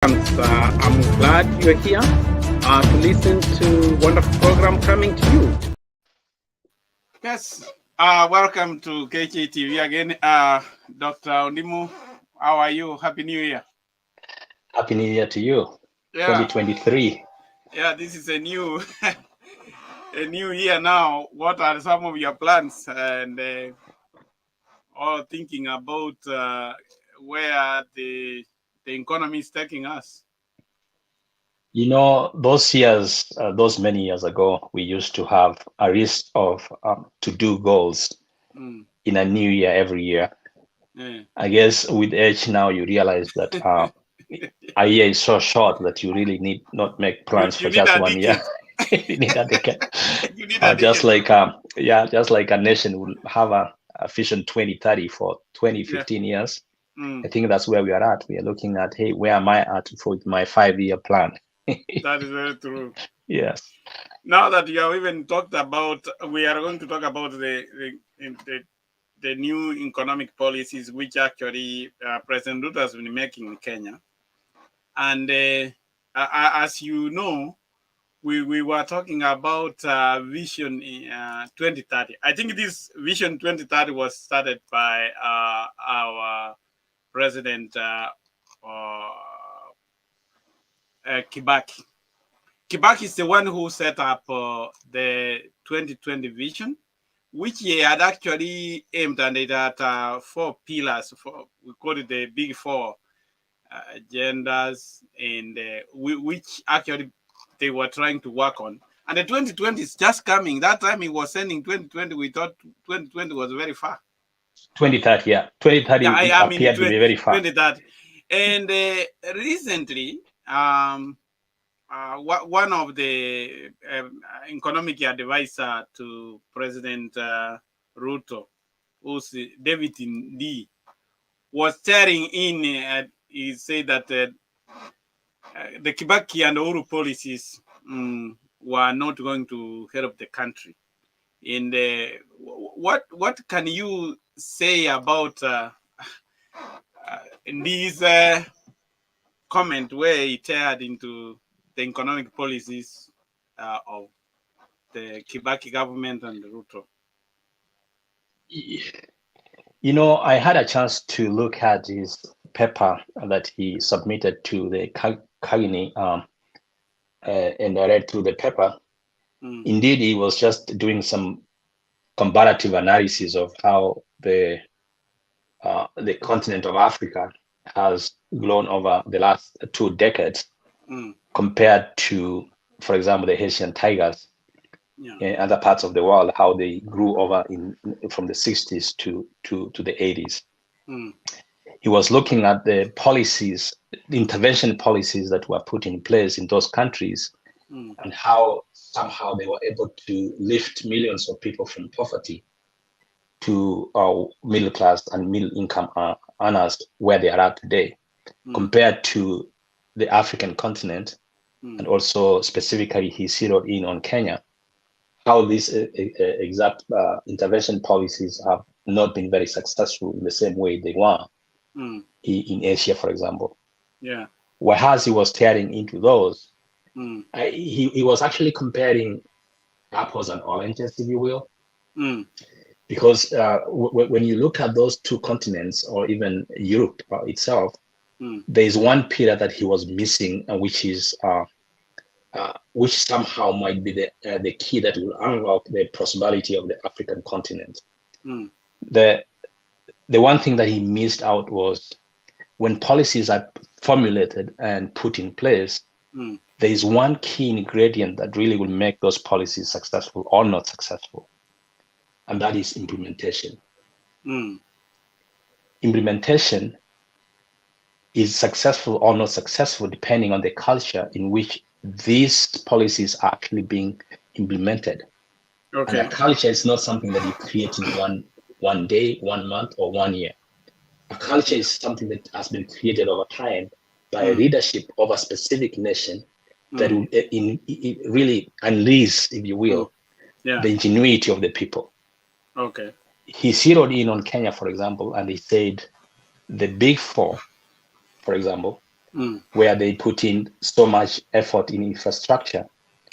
I'm glad you're here to listen to wonderful program coming to you. Yes, welcome to KKTV again. Dr. Ondimu, how are you? Happy New Year. Happy New Year to you, Yeah. 2023. Yeah, this is a new a new year now. What are some of your plans and all thinking about where the economy is taking us? You know, those years, those many years ago, we used to have a list of to-do goals in a new year every year. Yeah. I guess with age now, you realize that a year is so short that you really need not make plans You for just 1 year. decade. You need a decade. You need a Just decade. just like a nation will have a vision 2030 for 20, 15 years. I think that's where we are at. We are looking at, hey, where am I at for my 5-year plan? That is very true. Yes. Now that you have even talked about, we are going to talk about the new economic policies which actually President Ruto has been making in Kenya. And as you know, we were talking about Vision 2030. I think this Vision 2030 was started by our President Kibaki. Kibaki is the one who set up the 2020 vision, which he had actually aimed at it at 4 pillars. We call it the big 4 agendas, and which actually they were trying to work on. And the 2020 is just coming. That time he was sending 2020, we thought 2020 was very far. 2030, yeah. 2030 appeared to be very far. 2030. And recently, one of the economic advisor to President Ruto, who's David Ndiii, was staring in. He said that the Kibaki and Uhuru policies were not going to help the country. And what can you say about Ndii's comment where he teared into the economic policies of the Kibaki government and Ruto? You know, I had a chance to look at his paper that he submitted to the Kagini, and I read through the paper. Indeed, he was just doing some comparative analysis of how the continent of Africa has grown over the last 2 decades compared to, for example, the Haitian tigers in other parts of the world, how they grew over from the 60s to the 80s. He was looking at the policies, the intervention policies that were put in place in those countries, and how somehow they were able to lift millions of people from poverty to middle class and middle income earners where they are at today, compared to the African continent, and also specifically he zeroed in on Kenya, how these exact intervention policies have not been very successful in the same way they were in Asia, for example. Yeah. Whereas he was tearing into those, he was actually comparing apples and oranges, if you will. Because when you look at those 2 continents, or even Europe itself, there is one pillar that he was missing, which is which somehow might be the key that will unlock the prosperity of the African continent. The one thing that he missed out was when policies are formulated and put in place, there is one key ingredient that really will make those policies successful or not successful, and that is implementation. Implementation is successful or not successful depending on the culture in which these policies are actually being implemented. Okay. And a culture is not something that you create in one day, 1 month, or 1 year. A culture is something that has been created over time by leadership of a specific nation that will really unleash, if you will, the ingenuity of the people. Okay. He zeroed in on Kenya, for example, and he said the big 4, for example, where they put in so much effort in infrastructure,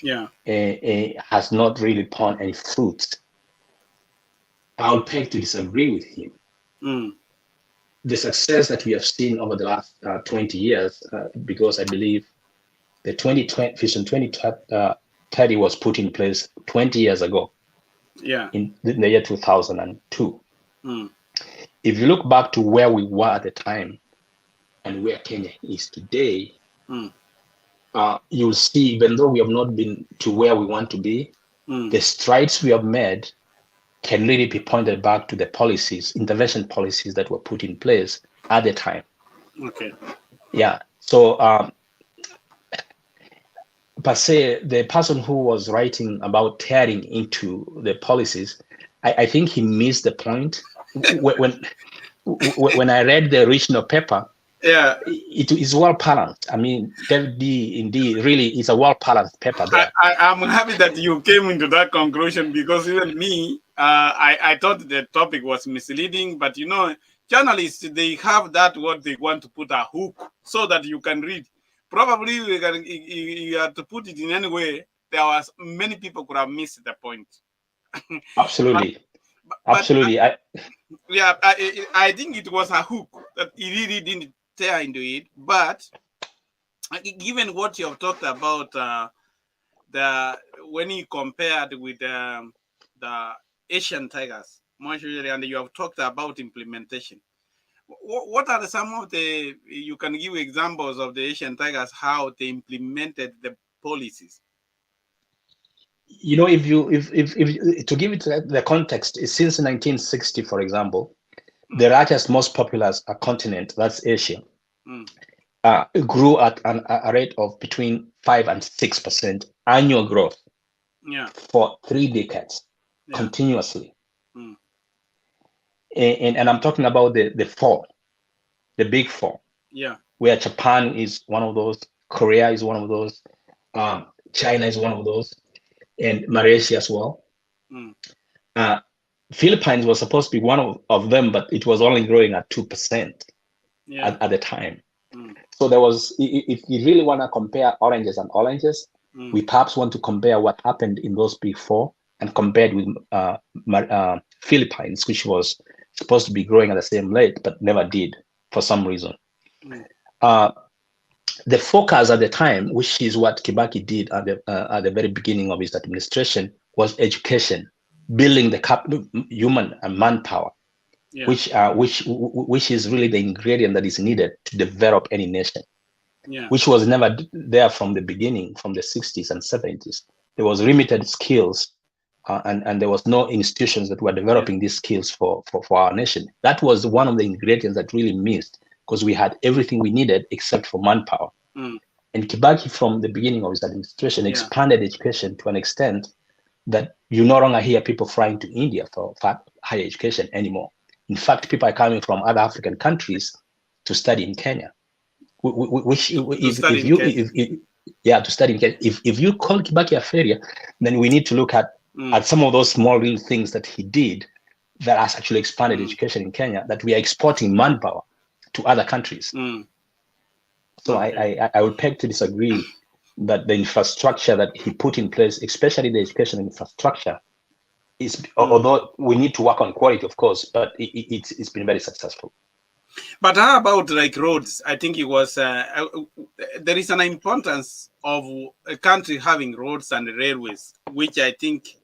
has not really borne any fruits. I'll beg to disagree with him. The success that we have seen over the last 20 years, because I believe the 2020 Vision 2030 was put in place 20 years ago, in the year 2002. If you look back to where we were at the time and where Kenya is today, you'll see, even though we have not been to where we want to be, the strides we have made can really be pointed back to the policies, intervention policies that were put in place at the time. Okay. Yeah. So, per se, the person who was writing about tearing into the policies, I think he missed the point. When I read the original paper, it is well balanced. I mean, Ndiii indeed really is a well balanced paper there. I'm happy that you came into that conclusion, because even me, I thought the topic was misleading. But you know, journalists, they have that what they want to put a hook so that you can read. Probably you have to put it in any way. There was many people could have missed the point. Absolutely. But Absolutely. I think it was a hook that he really didn't tear into it. But given what you have talked about, when you compared with the Asian tigers, and you have talked about implementation. What are some of you can give examples of the Asian tigers, how they implemented the policies? You know, if to give it the context, since 1960, for example, the largest, most populous continent, that's Asia, grew at a rate of between 5 and 6% annual growth for 3 decades continuously. And I'm talking about the big four, where Japan is one of those, Korea is one of those, China is one of those, and Malaysia as well. Philippines was supposed to be one of them, but it was only growing at 2% at the time. So there was, if you really want to compare oranges and oranges, we perhaps want to compare what happened in those big four and compared with Philippines, which was supposed to be growing at the same rate, but never did for some reason. The focus at the time, which is what Kibaki did at the very beginning of his administration, was education, building the human and manpower, which is really the ingredient that is needed to develop any nation, which was never there from the beginning, from the 60s and 70s. There was limited skills, and there was no institutions that were developing these skills for our nation. That was one of the ingredients that really missed, because we had everything we needed except for manpower. And Kibaki, from the beginning of his administration, expanded education to an extent that you no longer hear people flying to India for higher education anymore. In fact, people are coming from other African countries to study in Kenya. To study in Kenya. If you call Kibaki a failure, then we need to look at some of those small little things that he did that has actually expanded education in Kenya, that we are exporting manpower to other countries. So I would beg to disagree that the infrastructure that he put in place, especially the education infrastructure, is, although we need to work on quality, of course, but it's been very successful. But how about like roads? I think it was there is an importance of a country having roads and railways, which I think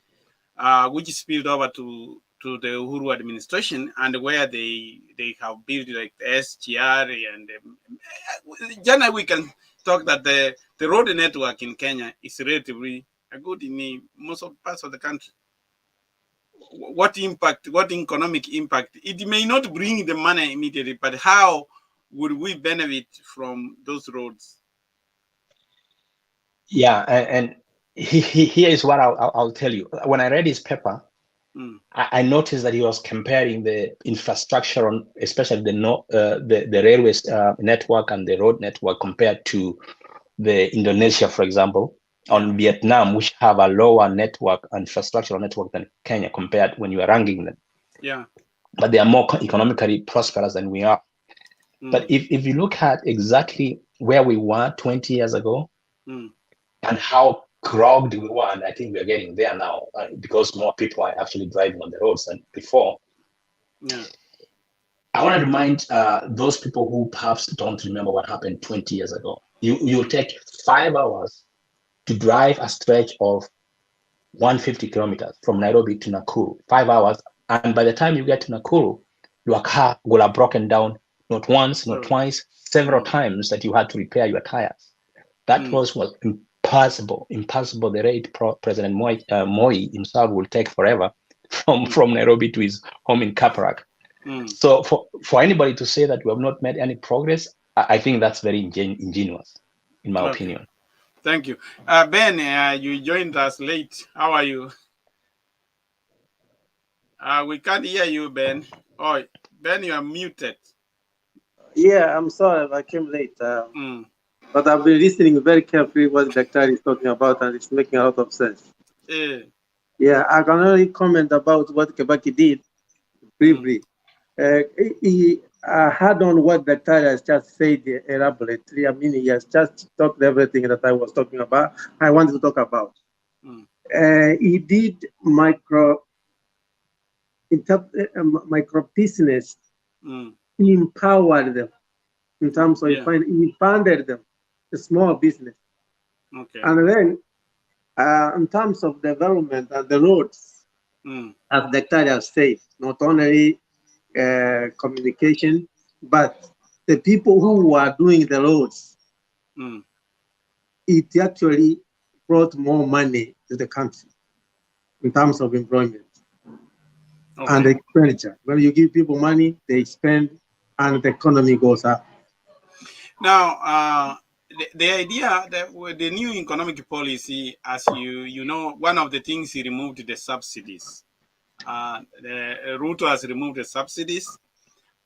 which spilled over to the Uhuru administration, and where they have built like the SGR, and generally we can talk that the road network in Kenya is relatively good in most of parts of the country. What economic impact? It may not bring the money immediately, but how would we benefit from those roads? Yeah, and here is what I'll tell you. When I read his paper, I noticed that he was comparing the infrastructure on, especially the railways network and the road network, compared to the Indonesia, for example, on Vietnam, which have a lower network, infrastructural network than Kenya, compared when you are ranking them. Yeah. But they are more economically prosperous than we are. But if you look at exactly where we were 20 years ago and how clogged we were. And I think we're getting there now because more people are actually driving on the roads than before. Yeah. I want to remind those people who perhaps don't remember what happened 20 years ago. You'll take 5 hours to drive a stretch of 150 kilometers from Nairobi to Nakuru, 5 hours. And by the time you get to Nakuru, your car will have broken down not once, not twice, several times that you had to repair your tires. That was impossible. The rate President Moi himself will take forever from Nairobi to his home in Kaparak. So for anybody to say that we have not made any progress, I think that's very ingenuous, in my opinion. Thank you. Ben, you joined us late. How are you? We can't hear you, Ben. Oh, Ben, you are muted. Yeah, I'm sorry I came late. But I've been listening very carefully what Dr. is talking about, and it's making a lot of sense. Yeah, I can only comment about what Kibaki did briefly. He had on what Dr. has just said elaborately. I mean, he has just talked everything that I was talking about. I wanted to talk about. He did micro business. He empowered them in terms of he funded them, a small business. And then in terms of development and the roads, as Dr. has said, not only communication, but the people who were doing the roads, it actually brought more money to the country in terms of employment and expenditure. When you give people money, they spend and the economy goes up. Now, the idea that with the new economic policy, as you know, one of the things he removed the subsidies. Ruto has removed the subsidies,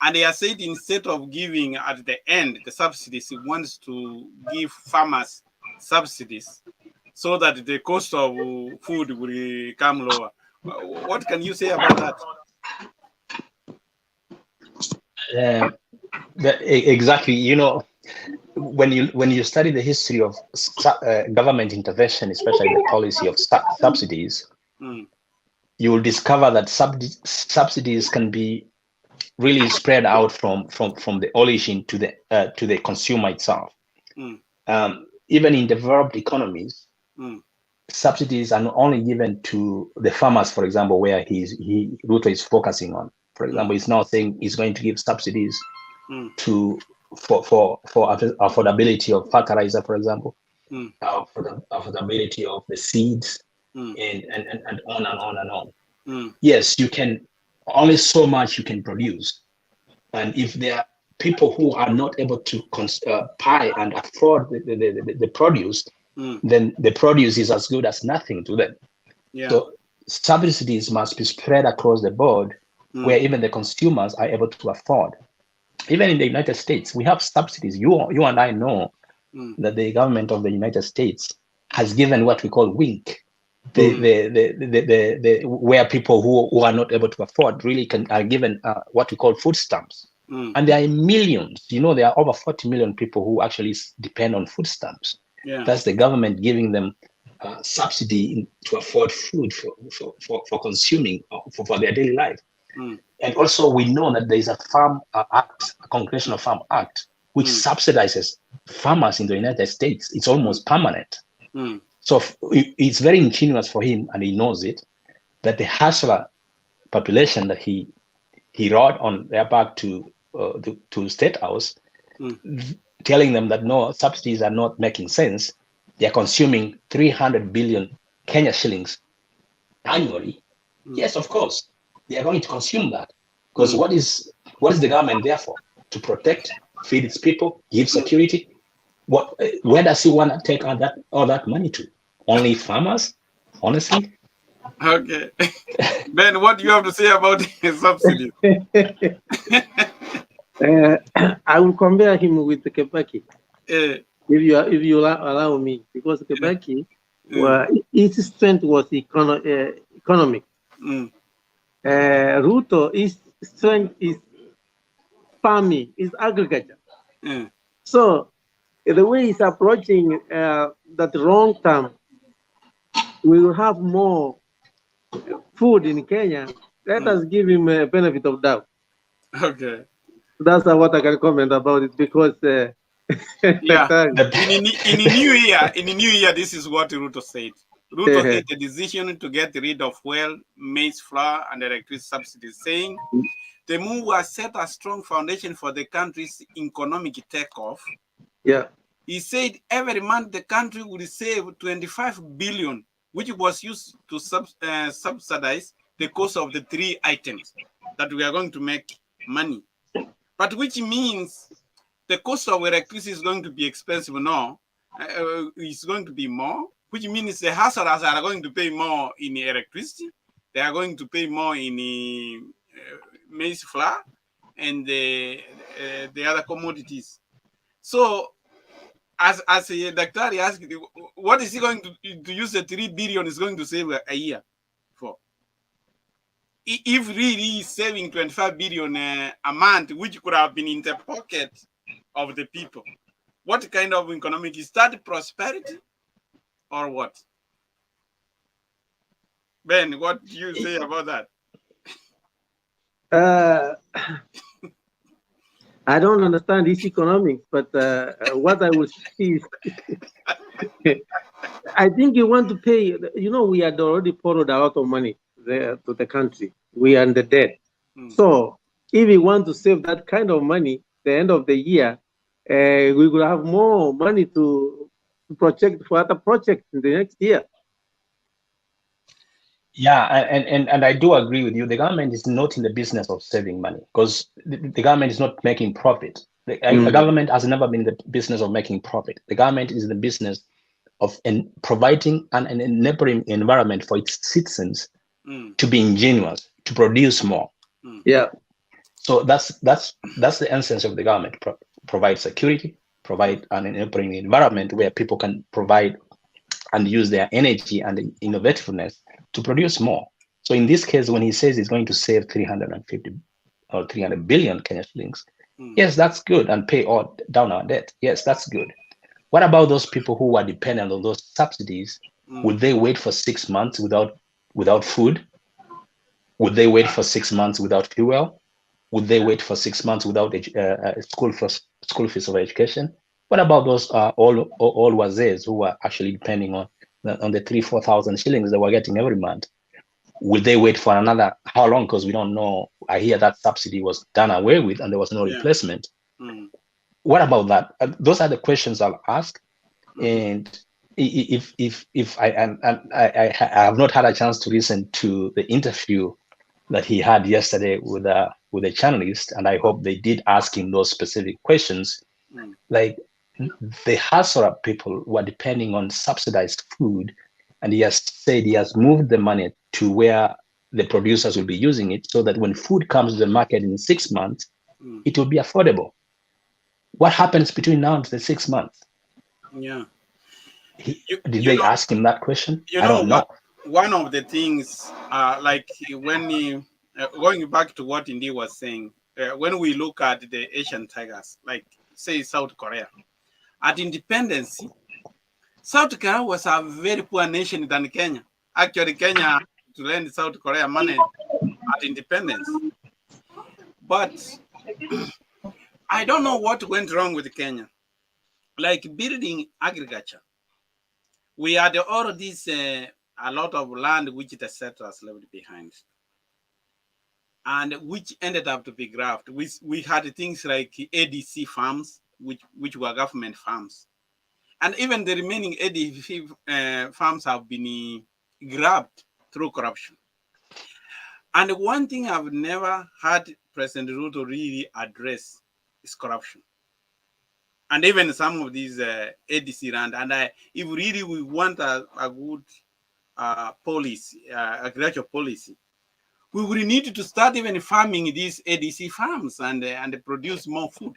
and they are said instead of giving at the end the subsidies, he wants to give farmers subsidies so that the cost of food will become lower. What can you say about that? Exactly. You know, when you study the history of government intervention, especially the policy of subsidies, you will discover that subsidies can be really spread out from the origin to the consumer itself. Even in developed economies, subsidies are not only given to the farmers, for example, where Ruto is focusing on. For example, he's now saying he's going to give subsidies for affordability of fertilizer, for example, for the affordability of the seeds, and on and on and on. Yes, you can only so much you can produce, and if there are people who are not able to buy and afford the produce, then the produce is as good as nothing to them. So subsidies must be spread across the board, where even the consumers are able to afford. Even in the United States, we have subsidies. You and I know that the government of the United States has given what we call WINK, where people who are not able to afford really are given what we call food stamps. And there are millions. You know, there are over 40 million people who actually depend on food stamps. That's the government giving them subsidy to afford food for consuming for their daily life. And also, we know that there is a Farm Act, a Congressional Farm Act, which subsidizes farmers in the United States. It's almost permanent. So it's very ingenious for him, and he knows it, that the hustler population that he rode on their back to State House, telling them that no, subsidies are not making sense. They're consuming 300 billion Kenya shillings annually. Yes, of course. They are going to consume that, because what is the government there for? To protect, feed its people, give security. Where does he want to take all that money to? Only farmers, honestly? Okay. Ben, what do you have to say about subsidies? I will compare him with Kibaki, if you allow me, because Kibaki, his strength was economic. Ruto, his strength is farming, is agriculture. So the way he's approaching that wrong term, we will have more food in Kenya. Let us give him a benefit of doubt. Okay. That's what I can comment about it because. Yeah. In the new year, this is what Ruto said. Ruto made a decision to get rid of oil, maize flour, and electricity subsidies, saying the move will set a strong foundation for the country's economic takeoff. Yeah. He said every month the country would save 25 billion, which was used to subsidize the cost of the 3 items that we are going to make money. But which means the cost of electricity is going to be expensive now. It's going to be more, which means the households are going to pay more in electricity. They are going to pay more in maize flour and the other commodities. So, as a doctor asked, what is he going to use the 3 billion is going to save a year for? If really saving 25 billion a month, which could have been in the pocket of the people, what kind of economic is that? Prosperity or what? Ben, what do you say about that? I don't understand this economics, but what I will see is I think you want to pay, we had already borrowed a lot of money there to the country. We are in the debt. So if we want to save that kind of money, the end of the year, we will have more money to project for other projects in the next year. Yeah, and I do agree with you. The government is not in the business of saving money because the government is not making profit. The government has never been in the business of making profit. The government is in the business of providing an enabling environment for its citizens to be ingenious, to produce more. Yeah. So that's the essence of the government. Provide security, provide an enabling environment where people can provide and use their energy and innovativeness to produce more. So in this case, when he says he's going to save 350 or 300 billion Kenya shillings, yes, that's good, and pay all down our debt. Yes, that's good. What about those people who are dependent on those subsidies? Would they wait for 6 months without food? Would they wait for 6 months without fuel? Would they wait for 6 months without school fees of education? What about those all wazés who are actually depending on the 3,000-4,000 shillings they were getting every month? Will they wait for another how long? Because we don't know. I hear that subsidy was done away with and there was no replacement. What about that? Those are the questions I'll ask. And if I have not had a chance to listen to the interview that he had yesterday with a journalist, and I hope they did ask him those specific questions, like the hustler people who are depending on subsidized food, and he has said he has moved the money to where the producers will be using it so that when food comes to the market in 6 months, it will be affordable. What happens between now and the 6 months? Yeah. Did they ask him that question? I don't know. One of the things, like when going back to what Ndiii was saying, when we look at the Asian tigers, like say South Korea, at independence, South Korea was a very poor nation than Kenya. Actually, Kenya to lend South Korea money at independence. But I don't know what went wrong with Kenya. Like building agriculture. We had all this, a lot of land which the settlers left behind. And which ended up to be grabbed. We had things like ADC farms, which were government farms. And even the remaining ADC farms have been grabbed through corruption. And one thing I've never had President Ruto really address is corruption. And even some of these ADC land. And if really we want a good policy, agricultural policy, we will need to start even farming these ADC farms and produce more food,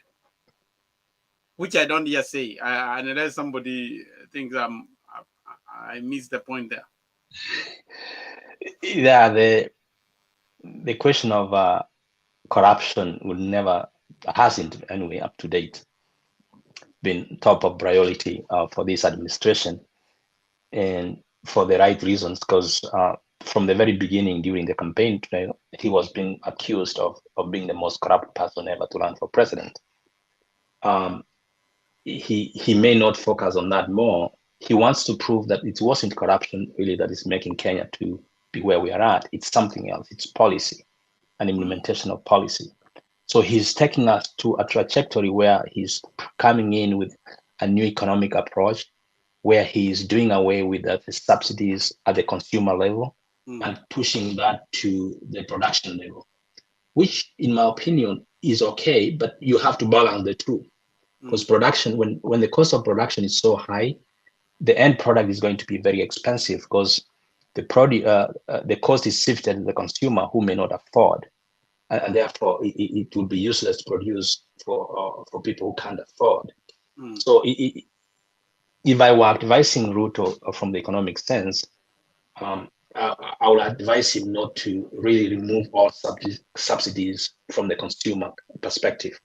which I don't dare say, unless somebody thinks I missed the point there. Yeah, the question of corruption would never hasn't anyway up to date. been top of priority for this administration, and for the right reasons, because from the very beginning during the campaign trail, he was being accused of being the most corrupt person ever to run for president. He may not focus on that more. He wants to prove that it wasn't corruption really that is making Kenya to be where we are at. It's something else. It's policy and implementation of policy. So he's taking us to a trajectory where he's coming in with a new economic approach, where he's doing away with the subsidies at the consumer level and pushing that to the production level, which in my opinion is okay, but you have to balance the two. Because production, when the cost of production is so high, the end product is going to be very expensive, because the cost is shifted to the consumer who may not afford, and therefore it will be useless to produce for people who can't afford. So if I were advising Ruto from the economic sense, I would advise him not to really remove all subsidies from the consumer perspective.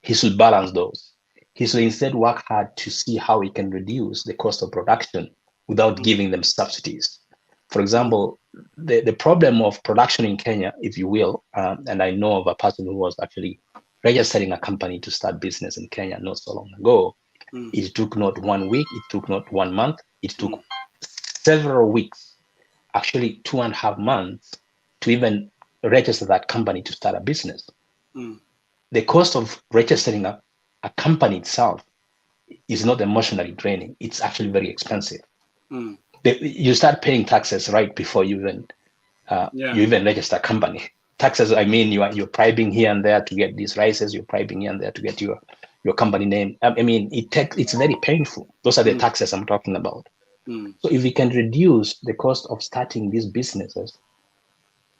He should balance those. He should instead work hard to see how he can reduce the cost of production without giving them subsidies. For example, the problem of production in Kenya, if you will, and I know of a person who was actually registering a company to start business in Kenya not so long ago. It took not 1 week, it took not 1 month, it took several weeks, actually 2.5 months, to even register that company to start a business. The cost of registering a company itself is not emotionally draining. It's actually very expensive. You start paying taxes right before you even register a company. Taxes, I mean, you're bribing here and there to get these rises. You're bribing here and there to get your company name. I mean, it's very painful. Those are the taxes I'm talking about. So if we can reduce the cost of starting these businesses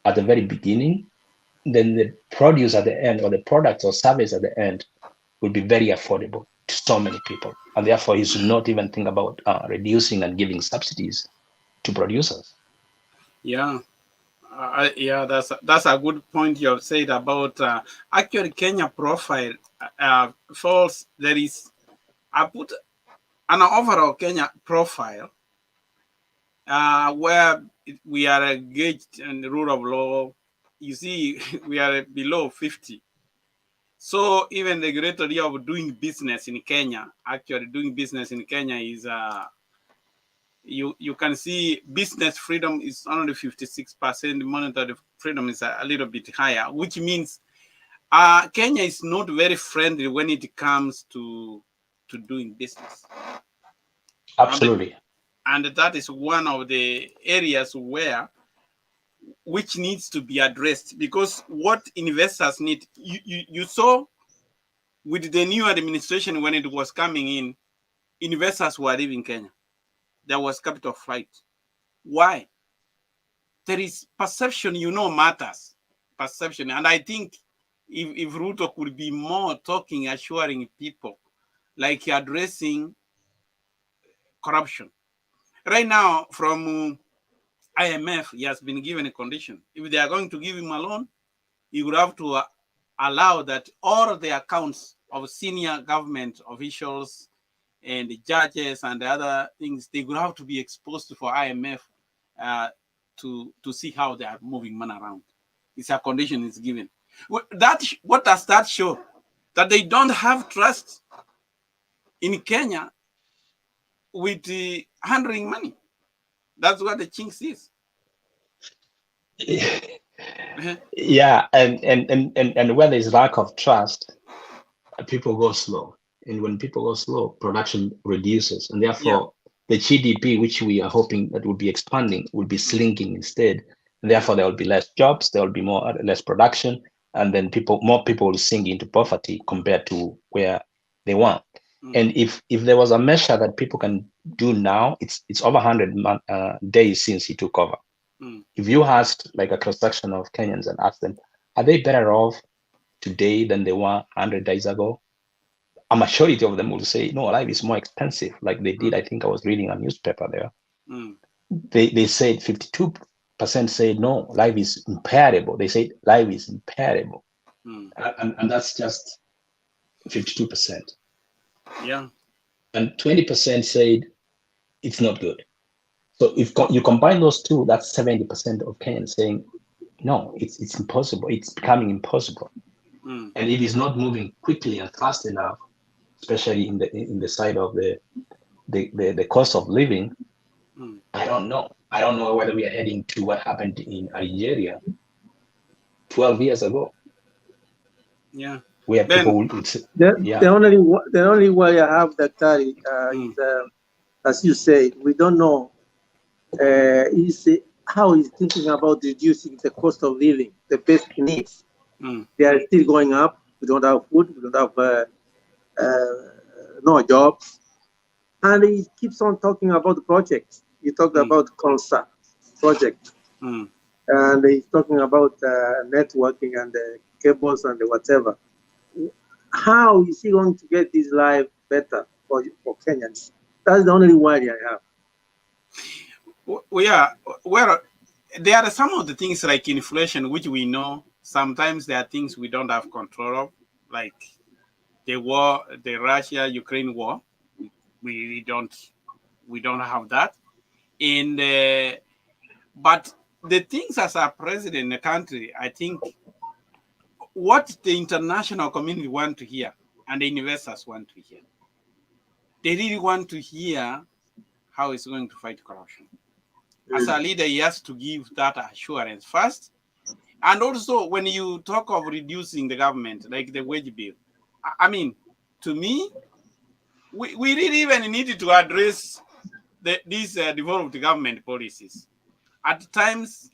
at the very beginning, then the produce at the end, or the product or service at the end, will be very affordable to so many people. And therefore, he should not even think about reducing and giving subsidies to producers. Yeah. That's a good point you have said about actually Kenya profile. False. I put an overall Kenya profile where we are engaged in the rule of law. You see, we are below 50. So even the regulatory of doing business in Kenya, actually doing business in Kenya is you can see business freedom is only 56%. Monetary freedom is a little bit higher, which means Kenya is not very friendly when it comes to doing business. Absolutely. And that is one of the areas which needs to be addressed, because what investors need, you saw with the new administration when it was coming in, investors were leaving Kenya. There was capital flight. Why? There is perception, matters. Perception. And I think if Ruto could be more talking, assuring people, like addressing corruption. Right now, from IMF, he has been given a condition. If they are going to give him a loan, he would have to allow that all the accounts of senior government officials and the judges and the other things, they would have to be exposed for IMF to see how they are moving money around. It's a condition is given. What does that show? That they don't have trust in Kenya with handling money. That's what the chinks is. Yeah, and where there's lack of trust, people go slow. And when people go slow, production reduces. And therefore, the GDP, which we are hoping that will be expanding, will be slinking instead. And therefore, there will be less jobs, there will be less production, and then more people will sink into poverty compared to where they want. And if there was a measure that people can do now, it's over 100 days since he took over. If you asked like a cross-section of Kenyans and asked them, are they better off today than they were 100 days ago? A majority of them will say, no, life is more expensive. Like they did, I think I was reading a newspaper there. They said 52% said, no, life is imperishable. They said life is imperishable. And that's just 52%. Yeah. And 20% said it's not good. So if you combine those two, that's 70% of Kenyans saying, no, it's impossible. It's becoming impossible. And it is not moving quickly and fast enough, especially in the side of the cost of living. I don't know. I don't know whether we are heading to what happened in Algeria 12 years ago. Yeah. Where people would say, the only way I have that is, as you say, we don't know how he's thinking about reducing the cost of living, the basic needs. They are still going up. We don't have food. We don't have no jobs. And he keeps on talking about the projects. He talked about CONSA project. And he's talking about networking and the cables and the whatever. How is he going to get this life better for Kenyans? That's the only worry I have. Well, there are some of the things like inflation, which we know. Sometimes there are things we don't have control of, like the war, the Russia-Ukraine war. We don't have that. And but the things as a president in the country, I think what the international community want to hear and the investors want to hear, they really want to hear how he's going to fight corruption. As a leader, he has to give that assurance first. And also, when you talk of reducing the government, like the wage bill, I mean, to me, we really even needed to address these devolved government policies. At times,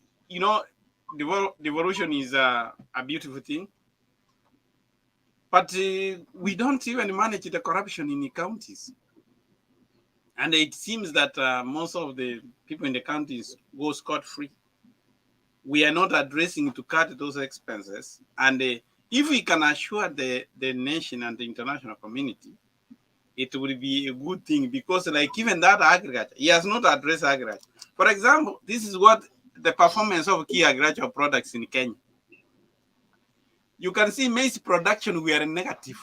devolution is a beautiful thing, but we don't even manage the corruption in the counties. And it seems that most of the people in the counties go scot-free. We are not addressing to cut those expenses. And if we can assure the nation and the international community, it will be a good thing, because like even that agriculture, he has not addressed agriculture. For example, this is what the performance of key agricultural products in Kenya. You can see maize production, we are negative.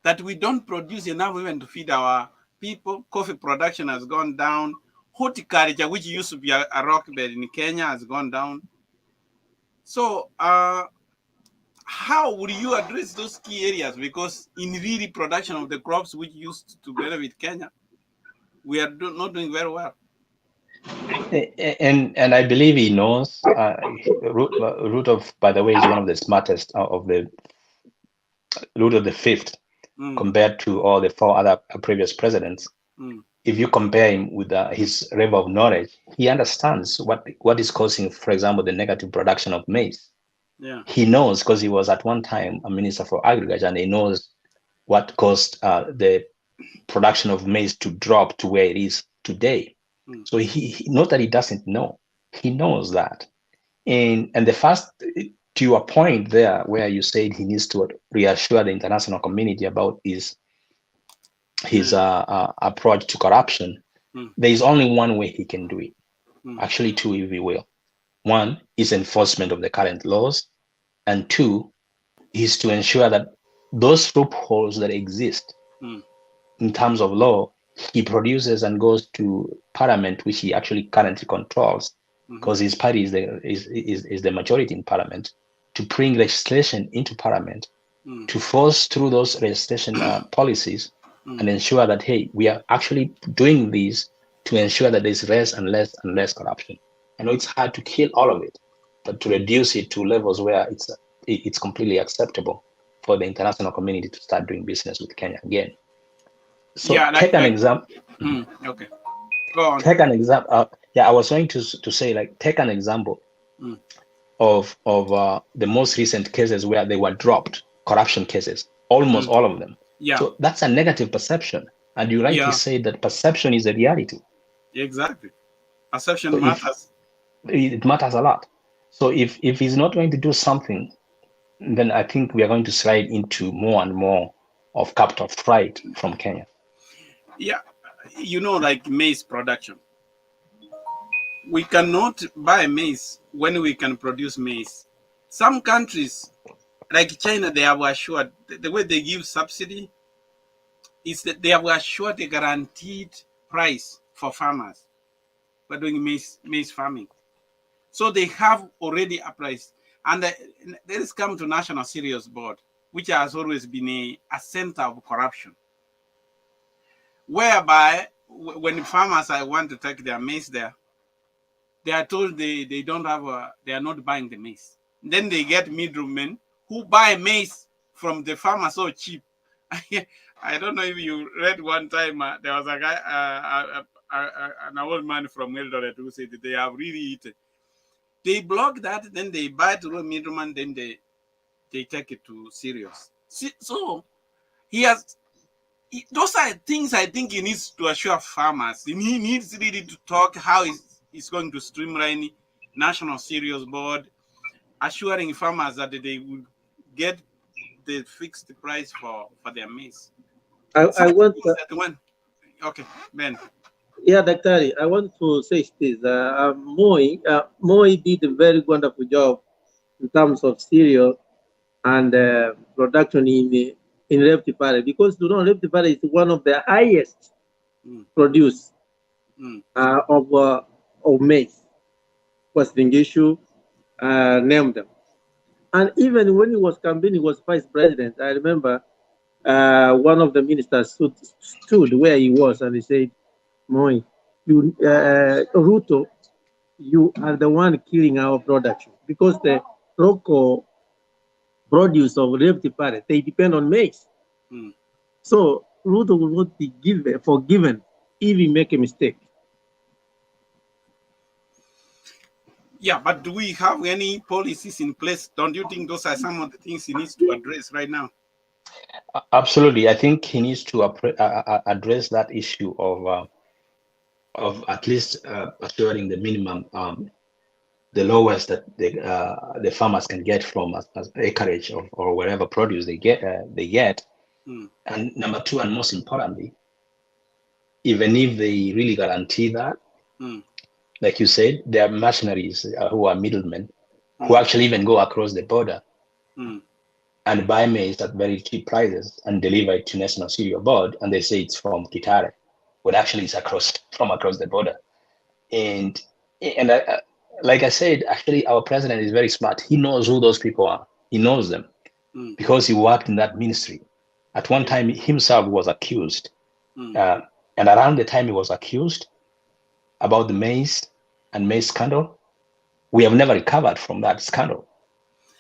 That we don't produce enough even to feed our people. Coffee production has gone down. Horticulture, which used to be a rock bed in Kenya, has gone down. So how would you address those key areas? Because in really production of the crops which used to benefit Kenya, we are not doing very well. And I believe he knows. Ruto, by the way, is one of the smartest of the Ruto the fifth, compared to all the four other previous presidents. If you compare him with his level of knowledge, he understands what is causing, for example, the negative production of maize. Yeah. He knows, because he was at one time a minister for agriculture, and he knows what caused the production of maize to drop to where it is today. So he not that he doesn't know, he knows that. And the first, to your point there, where you said he needs to reassure the international community about his approach to corruption, there is only one way he can do it. Actually, two, if you will. One is enforcement of the current laws, and two is to ensure that those loopholes that exist in terms of law, he produces and goes to parliament, which he actually currently controls, because his party is the majority in parliament, to bring legislation into parliament, to force through those legislation policies, and ensure that, hey, we are actually doing these to ensure that there's less and less and less corruption. I know it's hard to kill all of it, but to reduce it to levels where it's completely acceptable for the international community to start doing business with Kenya again. So yeah, take an example. Okay, go on. Take an example. I was going to say, like, take an example of the most recent cases where they were dropped, corruption cases, almost all of them. Yeah. So that's a negative perception, and you rightly say that perception is a reality. Exactly, perception matters. It matters a lot. So if he's not going to do something, then I think we are going to slide into more and more of capital flight from Kenya. Yeah, like maize production. We cannot buy maize when we can produce maize. Some countries, like China, they have assured the way they give subsidy is that they have assured a guaranteed price for farmers for doing maize farming. So they have already a price. And there is come to National Cereals Board, which has always been a center of corruption, whereby when farmers want to take their maize there, they are told they don't have they are not buying the maize. Then they get middlemen who buy maize from the farmer so cheap. I don't know if you read one time, there was a guy, an old man from Eldoret who said that they have really eaten. They block that, then they buy to the middleman, then they take it to cereals. So he has, those are things I think he needs to assure farmers. He needs really to talk how he's going to streamline National Cereals Board, assuring farmers that they will get the fixed price for their maize. I want okay, Ben. Yeah, Daktari, I want to say this. Moi did a very wonderful job in terms of cereal and production in Rift Valley, because Rift Valley is one of the highest produce of maize. Western Issue, named them. And even when he was campaigning, he was vice president. I remember one of the ministers stood where he was and he said, Moi, Ruto, you are the one killing our production, because the local produce of Rift Valley, they depend on maize. So Ruto will not be forgiven if he make a mistake. Yeah, but do we have any policies in place? Don't you think those are some of the things he needs to address right now? Absolutely. I think he needs to address that issue of at least assuring the minimum, the lowest that the farmers can get from as acreage or whatever produce they get. And number two, and most importantly, even if they really guarantee that, like you said, there are mercenaries who are middlemen who actually even go across the border and buy maize at very cheap prices and deliver it to National Cereal Board, and they say it's from Kitare, when actually it's from across the border. And like I said, actually our president is very smart. He knows who those people are. He knows them because he worked in that ministry. At one time, himself was accused, and around the time he was accused about the maize and maize scandal, we have never recovered from that scandal,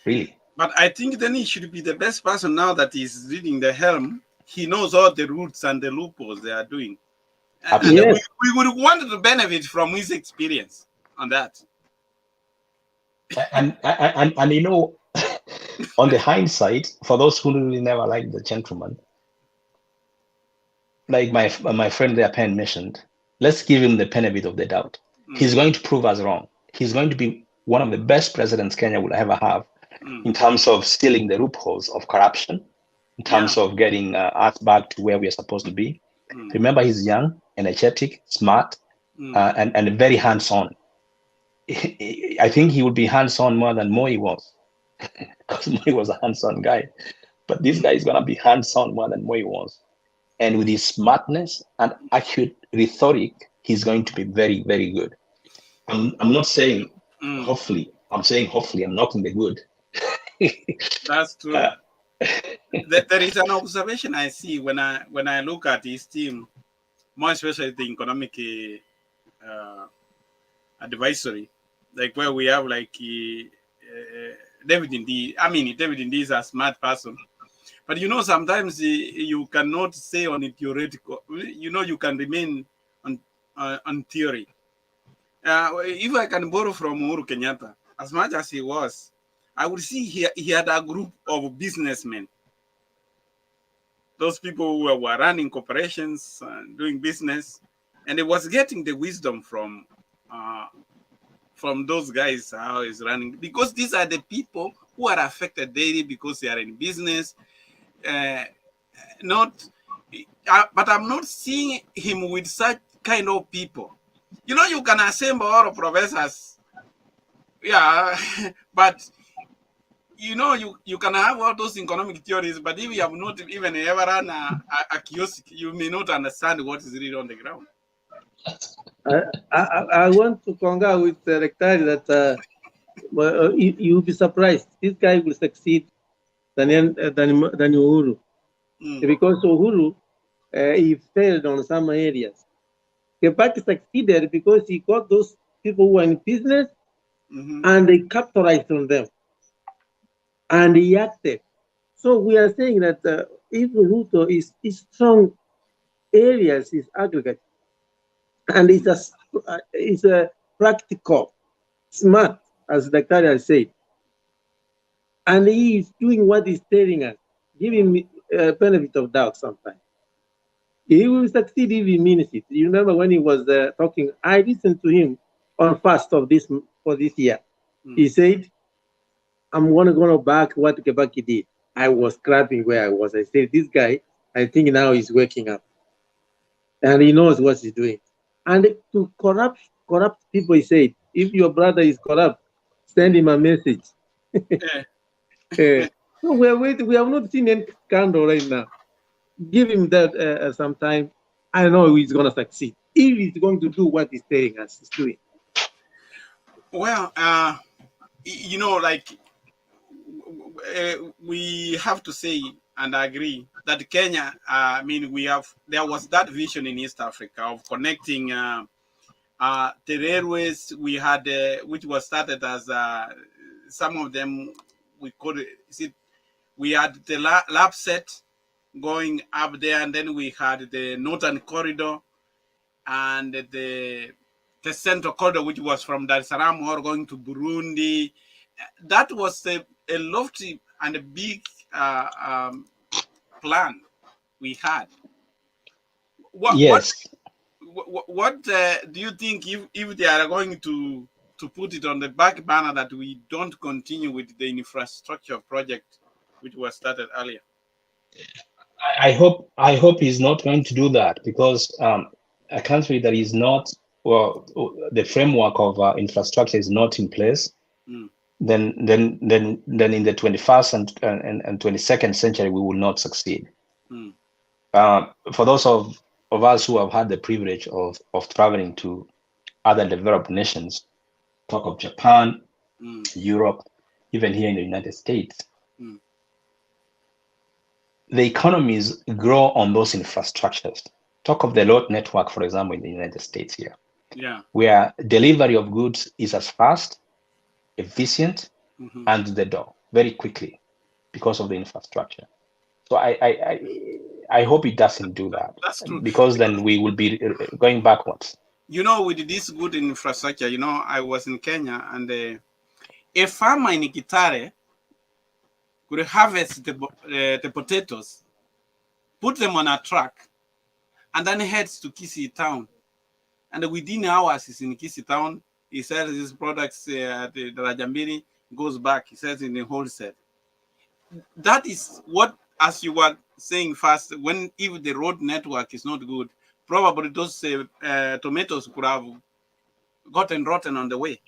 really. But I think then he should be the best person now that he's leading the helm. He knows all the routes and the loopholes they are doing. And we would want to benefit from his experience on that. And you know, on the hindsight, for those who really never liked the gentleman, like my friend there, Penn mentioned, let's give him the benefit of the doubt. He's going to prove us wrong. He's going to be one of the best presidents Kenya will ever have in terms of stealing the loopholes of corruption, in terms of getting us back to where we are supposed to be. Remember, he's young, energetic, smart, and very hands-on. I think he would be hands-on more than Moi was, because Moi was a hands-on guy. But this guy is going to be hands-on more than Moi was. And with his smartness and accurate rhetoric, he's going to be very, very good. I'm not saying hopefully. I'm saying hopefully. I'm not in the good. That's true. There is an observation I see when I look at his team, more especially the economic advisory, like where we have like David Ndiii. I mean, David Ndiii is a smart person, but you know sometimes you cannot say on a theoretical. You know, you can remain on theory. If I can borrow from Uhuru Kenyatta, as much as he was, I would see he had a group of businessmen. Those people who were running corporations and doing business, and he was getting the wisdom from those guys how he's running, because these are the people who are affected daily because they are in business. But I'm not seeing him with such kind of people. You know, you can assemble all of professors, yeah, but you know, you can have all those economic theories, but if you have not even ever run a kiosk, you may not understand what is really on the ground. I want to concur with Rectari that you'll be surprised. This guy will succeed than Uhuru. Because Uhuru, he failed on some areas. Kibaki succeeded because he got those people who were in business and they capitalized on them. And he acted. So we are saying that if Ruto is strong areas is aggregate, and it's a practical, smart, as the Dr. said, and he is doing what he's telling us, giving me a benefit of doubt sometimes. He will succeed if he means it. You remember when he was talking, I listened to him on first of this for this year. He said, I'm going to go back what Kibaki did. I was clapping where I was. I said, this guy, I think now he's waking up. And he knows what he's doing. And to corrupt people, he said, if your brother is corrupt, send him a message. So we're waiting. We have not seen any scandal right now. Give him that some time. I know he's going to succeed. If he's going to do what he's telling us he's doing. Well, you know, like we have to say and agree that Kenya, I mean, there was that vision in East Africa of connecting the railways we had, which was started as some of them we had the lap set going up there, and then we had the Northern Corridor and the Central Corridor, which was from Dar es Salaam or going to Burundi. That was a lofty and a big plan we had. What do you think if they are going to put it on the back burner that we don't continue with the infrastructure project which was started earlier? I hope he's not going to do that, because a country that is not, well, the framework of infrastructure is not in place, then in the 21st and 22nd century we will not succeed. For those of us who have had the privilege of traveling to other developed nations, talk of Japan, Europe, even here in the United States, the economies grow on those infrastructures. Talk of the road network, for example, in the United States here, where delivery of goods is as fast, efficient, and to the door very quickly because of the infrastructure. So I hope it doesn't do that. That's true. Because then we will be going backwards. You know, with this good infrastructure, you know, I was in Kenya, and a farmer in Kitare could harvest the potatoes, put them on a truck, and then heads to Kisii town. And within hours, he's in Kisii town. He sells his products, the Rajambiri, goes back. He sells in the wholesale. That is what, as you were saying first, if the road network is not good, probably those tomatoes could have gotten rotten on the way.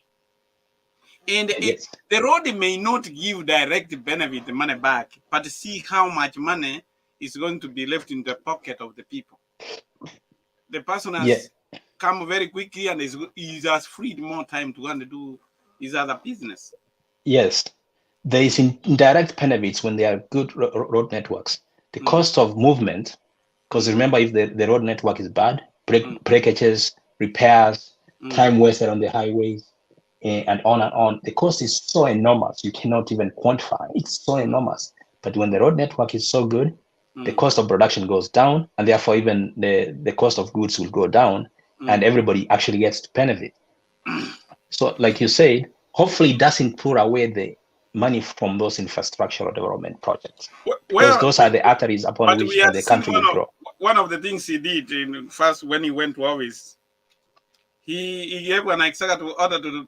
And the road may not give direct benefit, the money back, but see how much money is going to be left in the pocket of the people. The person has come very quickly, and he has freed more time to go and do his other business. Yes, there is indirect benefits when there are good road networks. The cost of movement, because remember, if the road network is bad, breakages, repairs, time wasted on the highways, and on, the cost is so enormous, you cannot even quantify. It's so enormous. But when the road network is so good, the cost of production goes down, and therefore even the cost of goods will go down, and everybody actually gets to benefit. So like you say, hopefully it doesn't pour away the money from those infrastructural development projects, because those are the arteries upon which the country will grow. One of the things he did first when he went to office, he gave an executive order to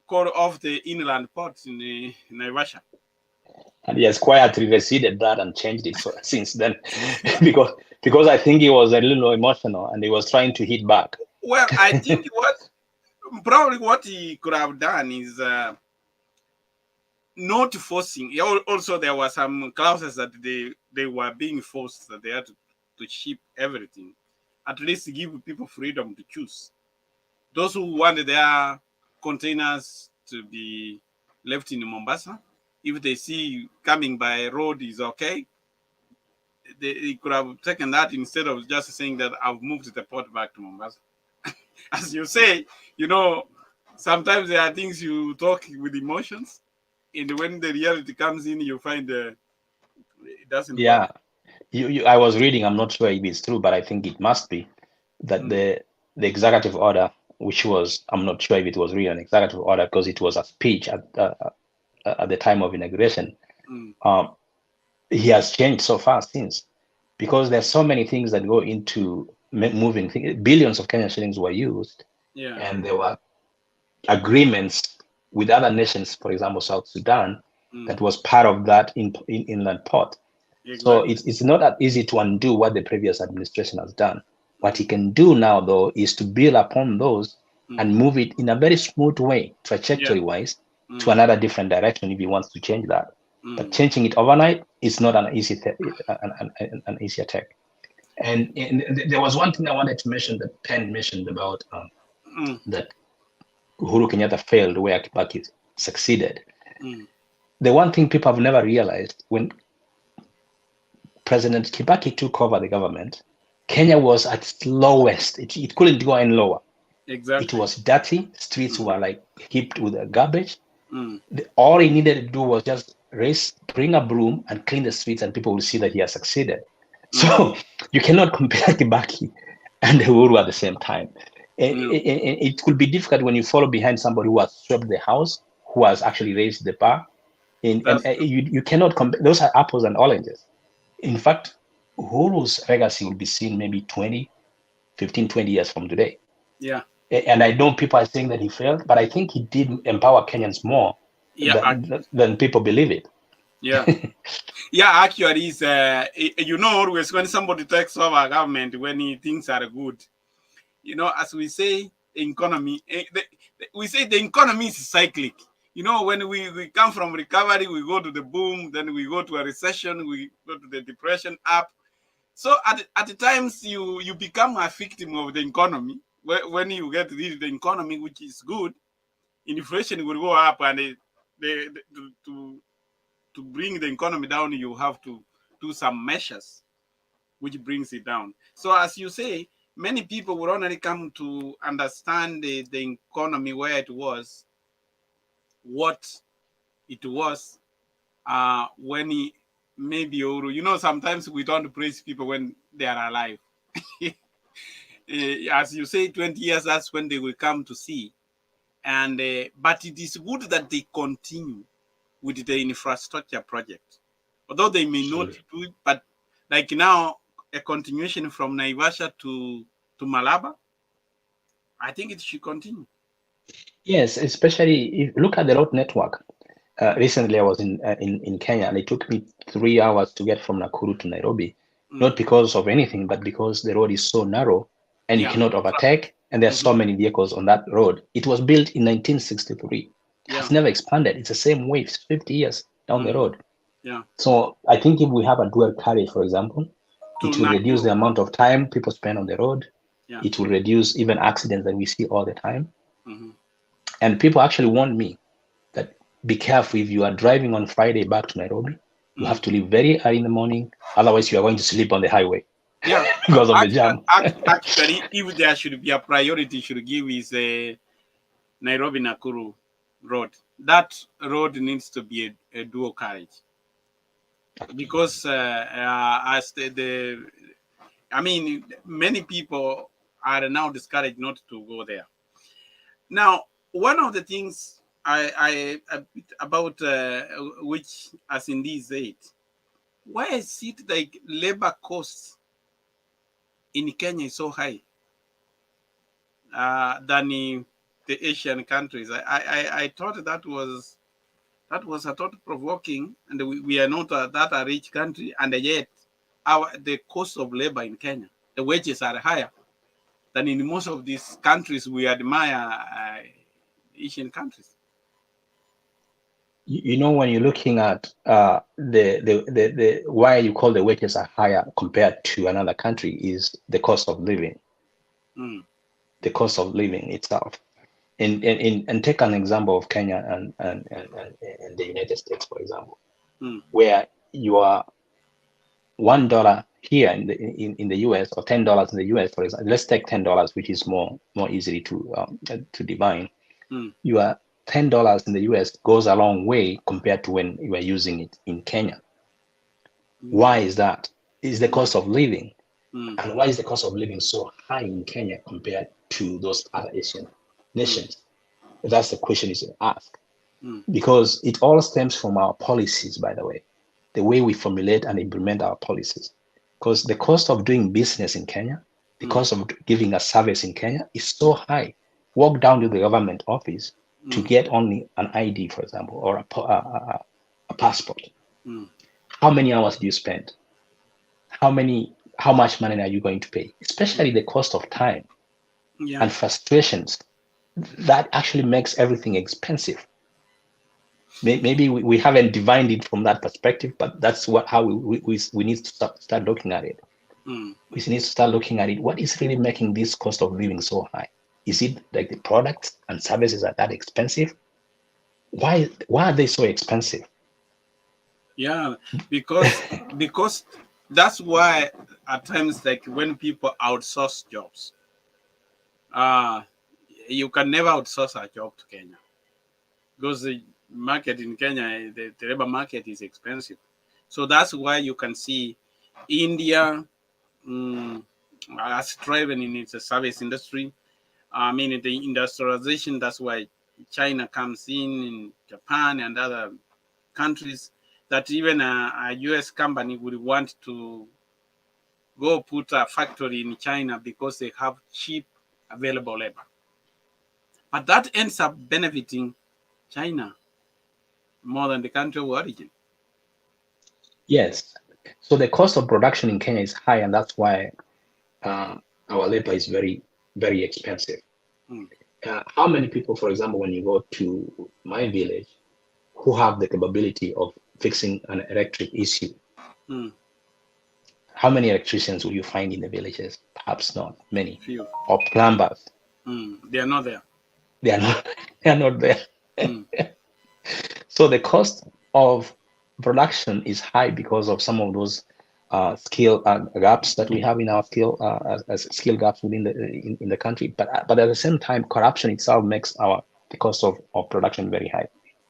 call off the inland ports in Naivasha. And he has quietly receded that and changed it since then, because I think he was a little emotional and he was trying to hit back. Well, I think probably what he could have done is not forcing. Also, there were some clauses that they were being forced, that they had to ship everything. At least give people freedom to choose. Those who wanted their containers to be left in Mombasa, if they see coming by road is okay, they could have taken that instead of just saying that I've moved the port back to Mombasa. As you say, sometimes there are things you talk with emotions, and when the reality comes in, you find it doesn't work. I was reading, I'm not sure if it's true, but I think it must be, that the executive order, which was, I'm not sure if it was really an executive order because it was a speech at the time of inauguration. He has changed so far since, because there's so many things that go into moving things. Billions of Kenyan shillings were used, and there were agreements with other nations, for example, South Sudan, that was part of that inland port. Exactly. So it's not that easy to undo what the previous administration has done. What he can do now, though, is to build upon those and move it in a very smooth way, trajectory-wise, to another different direction if he wants to change that. But changing it overnight is not an easy an easy attack. And there was one thing I wanted to mention that Penn mentioned about that Uhuru Kenyatta failed where Kibaki succeeded. The one thing people have never realized, when President Kibaki took over the government, Kenya was at its lowest. It couldn't go any lower. Exactly. It was dirty. Streets were like heaped with garbage. All he needed to do was just bring a broom and clean the streets, and people will see that he has succeeded. So you cannot compare Kibaki and Uhuru at the same time. It could be difficult when you follow behind somebody who has swept the house, who has actually raised the bar. You cannot compare. Those are apples and oranges. In fact, Uhuru's legacy will be seen maybe 15, 20 years from today. Yeah. And I know people are saying that he failed, but I think he did empower Kenyans more than people believe it. Yeah. Yeah, actually, it's, always when somebody takes over government, when things are good, as we say, economy, we say the economy is cyclic. When we come from recovery, we go to the boom, then we go to a recession, we go to the depression up. So at the times you become a victim of the economy. When you get the economy, which is good, inflation will go up, and to bring the economy down, you have to do some measures which brings it down. So as you say, many people will only come to understand the economy where it was, what it was, when maybe, sometimes we don't praise people when they are alive. As you say, 20 years, that's when they will come to see. And but it is good that they continue with the infrastructure project. Although they may not do it, but like now, a continuation from Naivasha to Malaba, I think it should continue. Yes, especially if you look at the road network. Recently, I was in Kenya, and it took me 3 hours to get from Nakuru to Nairobi, not because of anything, but because the road is so narrow and you cannot overtake, and there are so many vehicles on that road. It was built in 1963. It has never expanded. It's the same way, 50 years down the road. Yeah. So I think if we have a dual carriage, for example, it will reduce the amount of time people spend on the road. Yeah. It will reduce even accidents that we see all the time. And people actually warn me that be careful if you are driving on Friday back to Nairobi. You have to leave very early in the morning. Otherwise, you are going to sleep on the highway. Yeah, because of the jam. Actually, if there should be a priority, should give is a Nairobi-Nakuru road. That road needs to be a dual carriage. Because as many people are now discouraged not to go there. Now, one of the things about which, as Ndiii said, why is it like labor costs in Kenya is so high than in the Asian countries? I thought that was a thought provoking, and we are not that a rich country, and yet the cost of labor in Kenya, the wages are higher than in most of these countries we admire, Asian countries. You know, when you're looking at the why you call the wages are higher compared to another country is the cost of living. The cost of living itself. And take an example of Kenya and the United States, for example, where you are $1 here in the US or $10 in the US, for example. Let's take $10, which is more easily to divine. You are $10 in the US goes a long way compared to when you are using it in Kenya. Why is that? Is the cost of living. And why is the cost of living so high in Kenya compared to those other Asian nations? That's the question is asked. Because it all stems from our policies, by the way we formulate and implement our policies. Because the cost of doing business in Kenya, the cost of giving a service in Kenya is so high. Walk down to the government office to get only an ID, for example, or a passport. How many hours do you spend? How much money are you going to pay? Especially the cost of time and frustrations. That actually makes everything expensive. Maybe we haven't divined it from that perspective, but that's how we need to start looking at it. We need to start looking at it. What is really making this cost of living so high? Is it like the products and services are that expensive? Why are they so expensive? Yeah, because that's why at times, like when people outsource jobs, you can never outsource a job to Kenya because the market in Kenya, the labor market is expensive. So that's why you can see India has thriving in its service industry. I mean, the industrialization, that's why China comes in Japan and other countries, that even a US company would want to go put a factory in China because they have cheap available labor. But that ends up benefiting China more than the country of origin. Yes. So the cost of production in Kenya is high, and that's why our labor is very, very expensive. How many people, for example, when you go to my village, who have the capability of fixing an electric issue? How many electricians will you find in the villages? Perhaps not many. Few. Or plumbers. They are not there. They are not there. So the cost of production is high because of some of those skill gaps that we have in our skill gaps within the country. But at the same time, corruption itself makes the cost of production very high.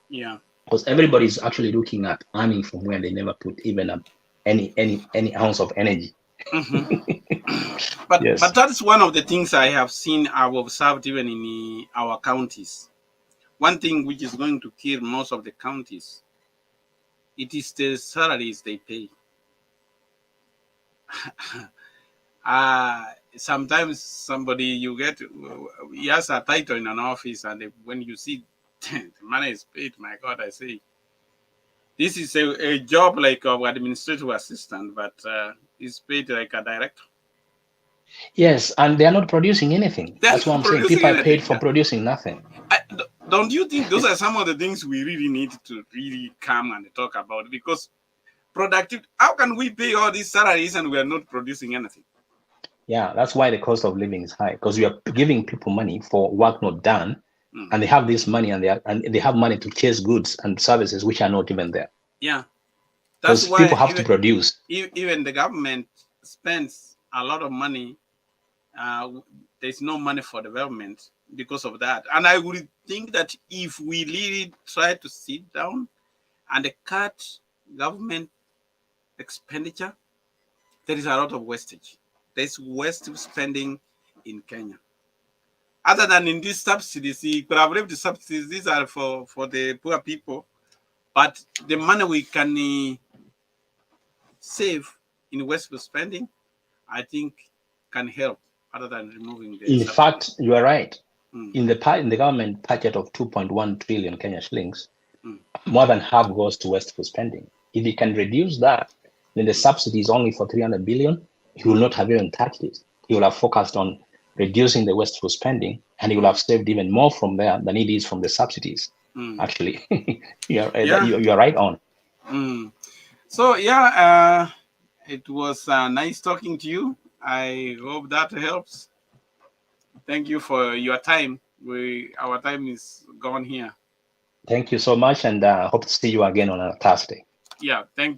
Yeah. Because everybody is actually looking at earning from where they never put even any ounce of energy. But yes. But that's one of the things I have seen, I've observed even in our counties. One thing which is going to kill most of the counties, it is the salaries they pay. Sometimes somebody he has a title in an office, and when you see the money is paid, my God, I say, this is a job like an administrative assistant, but it's paid like a director. Yes, and they are not producing anything. That's what I'm saying. People are paid for producing nothing. Don't you think those are some of the things we really need to really come and talk about? Because productive, how can we pay all these salaries and we are not producing anything? Yeah, that's why the cost of living is high, because we are giving people money for work not done, and they have this money and they have money to chase goods and services which are not even there. Yeah, that's why people have to produce. Even the government spends a lot of money. There's no money for development because of that. And I would think that if we really try to sit down and cut government expenditure, there is a lot of wastage. There's wasteful spending in Kenya. Other than in these subsidies, you could have left the subsidies. These are for the poor people. But the money we can save in wasteful spending, I think, can help other than removing the In subsidies. fact, you are right. In the government budget of 2.1 trillion Kenya shillings, more than half goes to wasteful spending. If you can reduce that, then the subsidy is only for 300 billion. He will not have even touched it. He will have focused on reducing the wasteful spending, and he will have saved even more from there than it is from the subsidies. Actually, you're right on. So yeah, it was nice talking to you. I hope that helps. Thank you for your time. Our time is gone here. Thank you so much, and hope to see you again on a Thursday. Yeah, thank you.